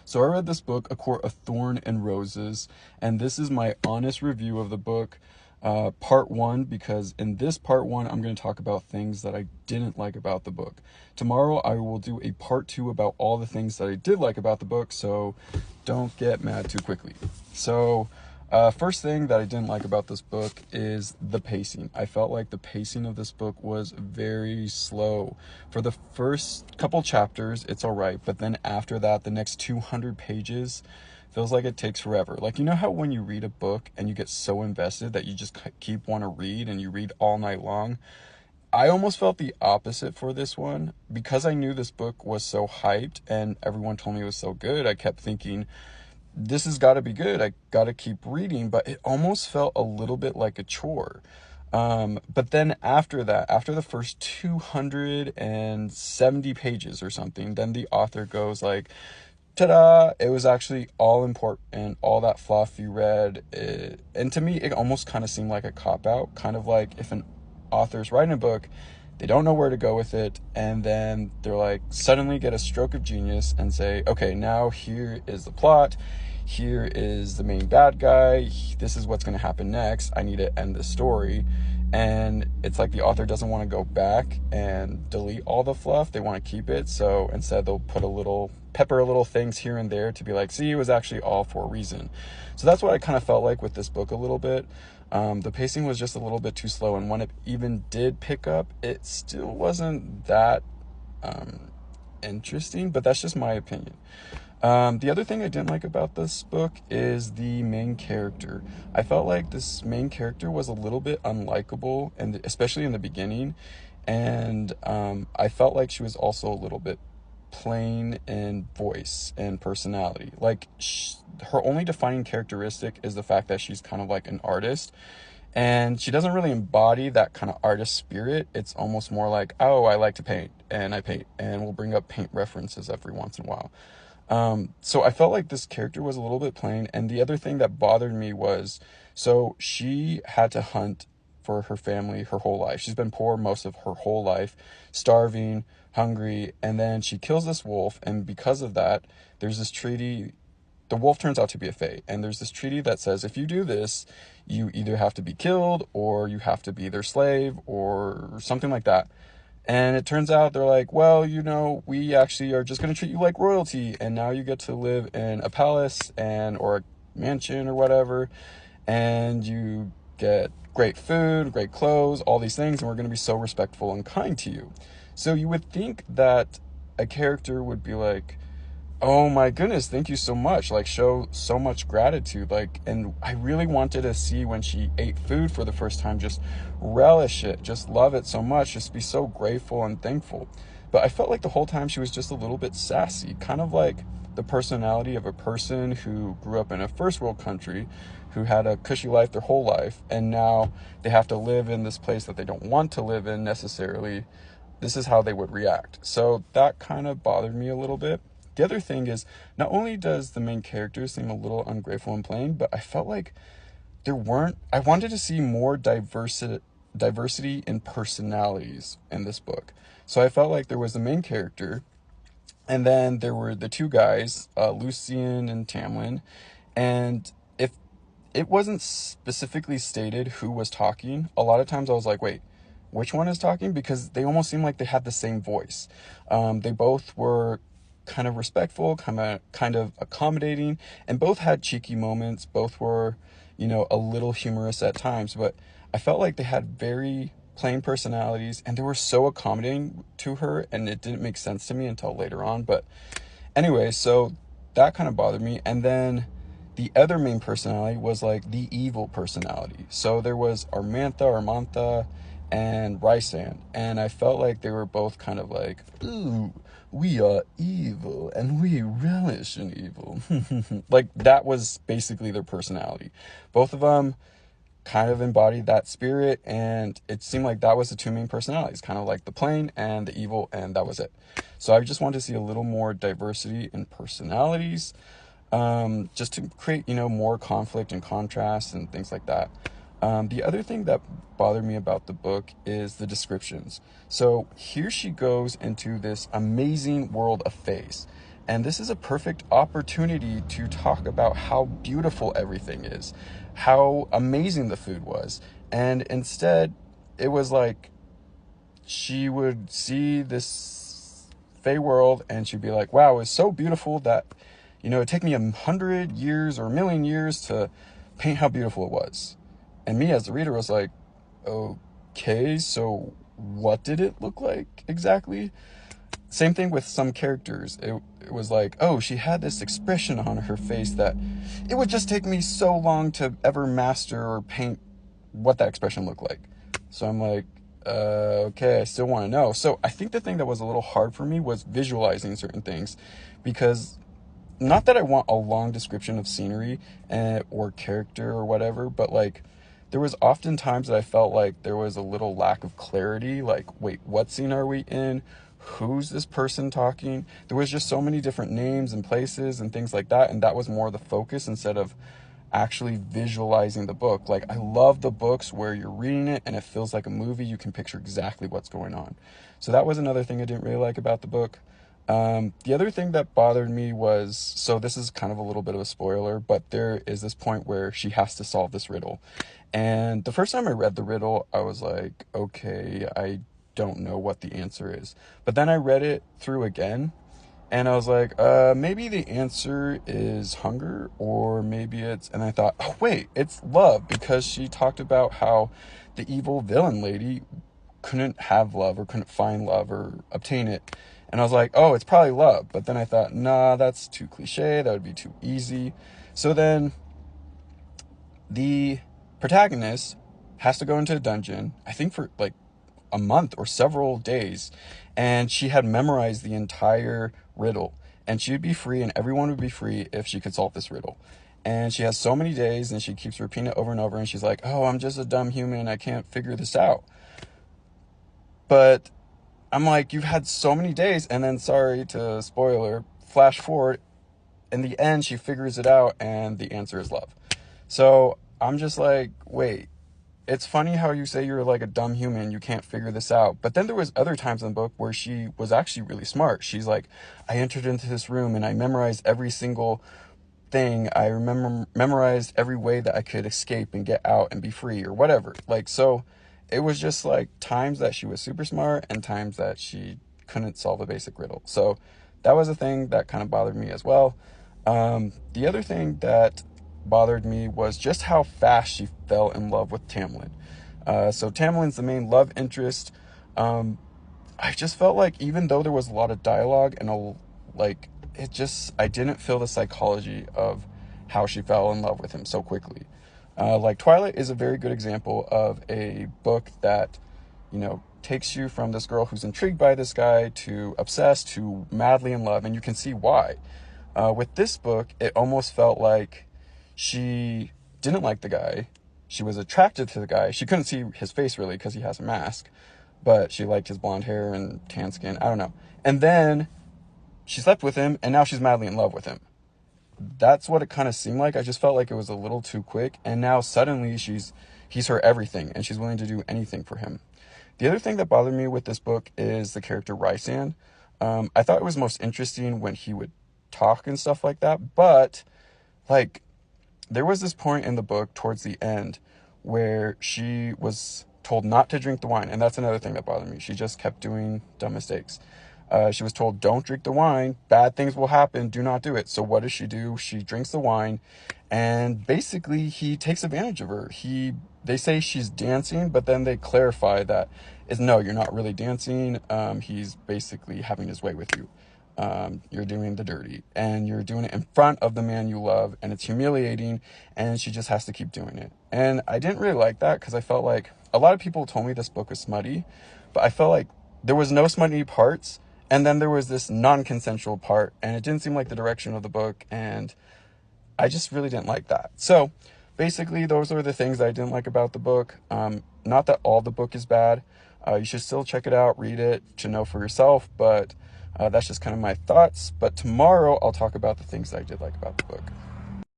So I read this book, A Court of Thorn and Roses, and this is my honest review of the book, part one, because in this part one, I'm going to talk about things that I didn't like about the book. Tomorrow, I will do a part two about all the things that I did like about the book, so don't get mad too quickly. So, first thing that I didn't like about this book is the pacing. I felt like the pacing of this book was very slow. For the first couple chapters, it's all right, but then after that, the next 200 pages feels like it takes forever. Like, you know how when you read a book and you get so invested that you just keep want to read and you read all night long? I almost felt the opposite for this one. Because I knew this book was so hyped and everyone told me it was so good, I kept thinking, this has got to be good. I got to keep reading, but it almost felt a little bit like a chore. But then after that, after the first 270 pages or something, then the author goes like, ta-da, it was actually all important, all that fluff you read. And to me, it almost kind of seemed like a cop-out, kind of like if an author's writing a book, they don't know where to go with it, and then they're like, suddenly get a stroke of genius and say, okay, now here is the plot, here is the main bad guy, this is what's going to happen next, I need to end the story. And it's like the author doesn't want to go back and delete all the fluff, they want to keep it, so instead they'll put pepper a little things here and there to be like, see, it was actually all for a reason. So that's what I kind of felt like with this book a little bit. The pacing was just a little bit too slow, and when it even did pick up, it still wasn't that interesting, but that's just my opinion. The other thing I didn't like about this book is the main character. I felt like this main character was a little bit unlikable, and especially in the beginning, and I felt like she was also a little bit plain in voice and personality. Like, her only defining characteristic is the fact that she's kind of like an artist, and she doesn't really embody that kind of artist spirit. It's almost more like, oh, I like to paint and I paint, and we'll bring up paint references every once in a while. So I felt like this character was a little bit plain. And the other thing that bothered me was, so she had to hunt for her family her whole life. She's been poor most of her whole life, starving, hungry, and then she kills this wolf, and because of that, there's this treaty. The wolf turns out to be a fae, and there's this treaty that says if you do this, you either have to be killed or you have to be their slave or something like that. And it turns out they're like, well, you know, we actually are just going to treat you like royalty, and now you get to live in a palace or a mansion or whatever, and you get great food, great clothes, all these things, and we're going to be so respectful and kind to you. So you would think that a character would be like, oh my goodness, thank you so much, like show so much gratitude, like, and I really wanted to see when she ate food for the first time, just relish it, just love it so much, just be so grateful and thankful. But I felt like the whole time she was just a little bit sassy, kind of like the personality of a person who grew up in a first world country, who had a cushy life their whole life, and now they have to live in this place that they don't want to live in necessarily. This is how they would react. So that kind of bothered me a little bit. The other thing is, not only does the main character seem a little ungrateful and plain, but I felt like I wanted to see more diversity in personalities in this book. So I felt like there was the main character, and then there were the two guys, Lucian and Tamlin, and if it wasn't specifically stated who was talking, a lot of times I was like, wait, which one is talking? Because they almost seemed like they had the same voice. They both were kind of respectful, kind of accommodating, and both had cheeky moments. Both were, you know, a little humorous at times, but I felt like they had very plain personalities, and they were so accommodating to her, and it didn't make sense to me until later on. But anyway, so that kind of bothered me. And then the other main personality was like the evil personality. So there was Armantha, and Rysand, and I felt like they were both kind of like, ooh, we are evil and we relish in evil. Like, that was basically their personality. Both of them kind of embodied that spirit, and it seemed like that was the two main personalities, kind of like the plain and the evil, and that was it. So I just wanted to see a little more diversity in personalities, just to create, you know, more conflict and contrast and things like that. The other thing that bothered me about the book is the descriptions. So here she goes into this amazing world of fays, And this is a perfect opportunity to talk about how beautiful everything is, how amazing the food was. And instead, it was like she would see this Fey world and she'd be like, wow, it's so beautiful that, it'd take me 100 years or 1,000,000 years to paint how beautiful it was. And me as the reader was like, okay, so what did it look like exactly? Same thing with some characters. It was like, oh, she had this expression on her face that it would just take me so long to ever master or paint what that expression looked like. So I'm like, okay, I still want to know. So I think the thing that was a little hard for me was visualizing certain things, because not that I want a long description of scenery or character or whatever, but like there was often times that I felt like there was a little lack of clarity. Like, wait, what scene are we in? Who's this person talking? There was just so many different names and places and things like that. And that was more the focus instead of actually visualizing the book. Like, I love the books where you're reading it and it feels like a movie. You can picture exactly what's going on. So that was another thing I didn't really like about the book. The other thing that bothered me was, so this is kind of a little bit of a spoiler, but there is this point where she has to solve this riddle. And the first time I read the riddle, I was like, okay, I don't know what the answer is. But then I read it through again, and I was like, maybe the answer is hunger, or maybe and I thought, oh wait, it's love, because she talked about how the evil villain lady couldn't have love or couldn't find love or obtain it. And I was like, oh, it's probably love. But then I thought, nah, that's too cliche. That would be too easy. So then the protagonist has to go into a dungeon, I think for like a month or several days. And she had memorized the entire riddle. And she would be free, and everyone would be free if she could solve this riddle. And she has so many days, and she keeps repeating it over and over. And she's like, oh, I'm just a dumb human. I can't figure this out. But I'm like, you've had so many days, and then, sorry to spoiler, flash forward, in the end, she figures it out, and the answer is love. So I'm just like, wait, it's funny how you say you're like a dumb human, you can't figure this out. But then there was other times in the book where she was actually really smart. She's like, I entered into this room, and I memorized every single thing. I memorized every way that I could escape and get out and be free or whatever. Like, so it was just like times that she was super smart and times that she couldn't solve a basic riddle. So that was a thing that kind of bothered me as well. The other thing that bothered me was just how fast she fell in love with Tamlin. So Tamlin's the main love interest. I just felt like even though there was a lot of dialogue and I didn't feel the psychology of how she fell in love with him so quickly. Like Twilight is a very good example of a book that, takes you from this girl who's intrigued by this guy to obsessed to madly in love, and you can see why. With this book, it almost felt like she didn't like the guy. She was attracted to the guy. She couldn't see his face really because he has a mask, but she liked his blonde hair and tan skin. I don't know. And then she slept with him, and now she's madly in love with him. That's what it kind of seemed like. I just felt like it was a little too quick, and now suddenly he's her everything, and she's willing to do anything for him. The other thing that bothered me with this book is the character Rysand. I thought it was most interesting when he would talk and stuff like that, but like there was this point in the book towards the end where she was told not to drink the wine, and that's another thing that bothered me. She just kept doing dumb mistakes. She was told, don't drink the wine, bad things will happen, do not do it. So what does she do? She drinks the wine, and basically he takes advantage of her. They say she's dancing, but then they clarify that no, you're not really dancing. He's basically having his way with you. You're doing the dirty, and you're doing it in front of the man you love, and it's humiliating, and she just has to keep doing it. And I didn't really like that because I felt like a lot of people told me this book was smutty, but I felt like there was no smutty parts, and then there was this non-consensual part, and it didn't seem like the direction of the book, and I just really didn't like that. So basically, those are the things that I didn't like about the book. Not that all the book is bad. You should still check it out, read it to know for yourself, but that's just kind of my thoughts. But tomorrow I'll talk about the things that I did like about the book.